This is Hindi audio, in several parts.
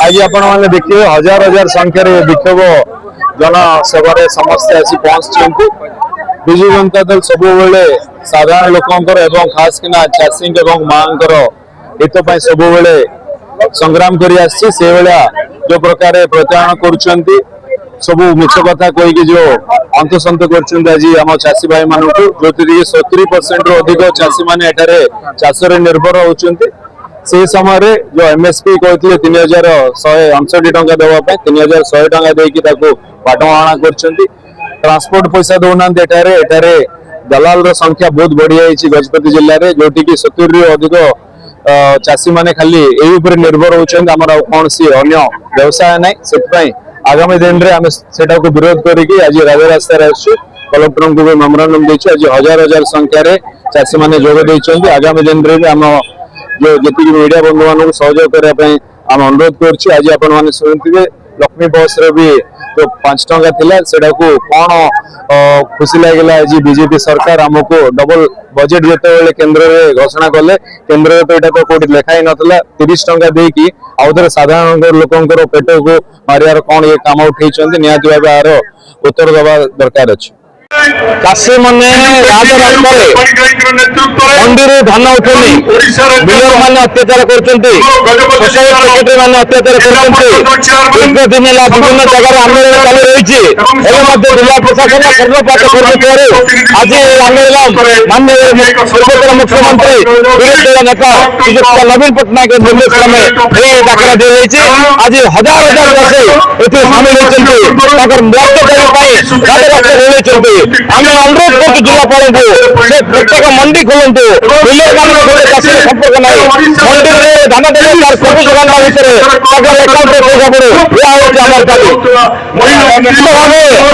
आज आपण देखिए हजार हजार संख्यार विक्षोभ जनसेवार समस्या आसी पहुंची। विजु जनता दल सब साधारण लोक खास किना चाषी माँ हित सब संग्राम कर जो प्रकार प्रत्याहरण कर सब मिछ कथा कहीकि जो अंतसंत कर चाषी भाई मान जो 70% अधिक चाषी मैंने चाष निर्भर होती से समय जो एमएसपी कहते 3168 टंका देवाई 3100 टंका देकी बाटमाणा कर ट्रांसपोर्ट पैसा दौना दलाल संख्या बहुत बढ़ी जाइए गजपति जिले में जोटि कि 70 अधिक चाषी मैंने खाली यही निर्भर होती कौन सी अन्य व्यवसाय ना से आगामी दिन में आम से विरोध करके आज राजरास्तार कलेक्टर को भी मेमोरांडम देച്ചു आज हजार हजार संख्यार चाषी मैंने जोग देते आगामी दिन में आम जो जी मीडिया बंधु मान सहयोग करने आम अनुरोध कर आज आपने शुणुवे लक्ष्मी बस भी जो 5 टंका थिला सेटा को कौन खुशी लगे आज बीजेपी सरकार आमको डबल बजेट जो केन्द्र में घोषणा कले केन्द्र तो यहाँ तो कौटी लिखाई नाला 30 टंका देकी आउे साधारण लोकंर पेट को मारियार कौन ये काम उठे निहाती भाव यार उत्तर दबा दरकार अच्छे चाषी मैंने मंडी धान उठुनी बिलर मान अत्याचार करसेक्रेटरी मैंने अत्याचार कर दिन विभिन्न जगह आंदोलन चालू रही जिला प्रशासन कर्णपात आज आंदोलन माननीय पूर्वतन मुख्यमंत्री विरोधी दल नेता श्रीजुक्त नवीन पट्टनायक निर्देशन में डाकरा दी आज हजार हजार चाषी सामिल होती आम अनुरोध कर जिलापाल को प्रत्येक मंडी खोलतु बिलर मान चाषी संपर्क ना मंडी में धान देने तार सब जोगान भितर एकाउंट पैसा पड़ू यह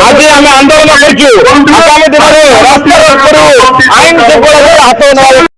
आज आम आंदोलन कर आगामी दिन में रास्ता आईन हाथ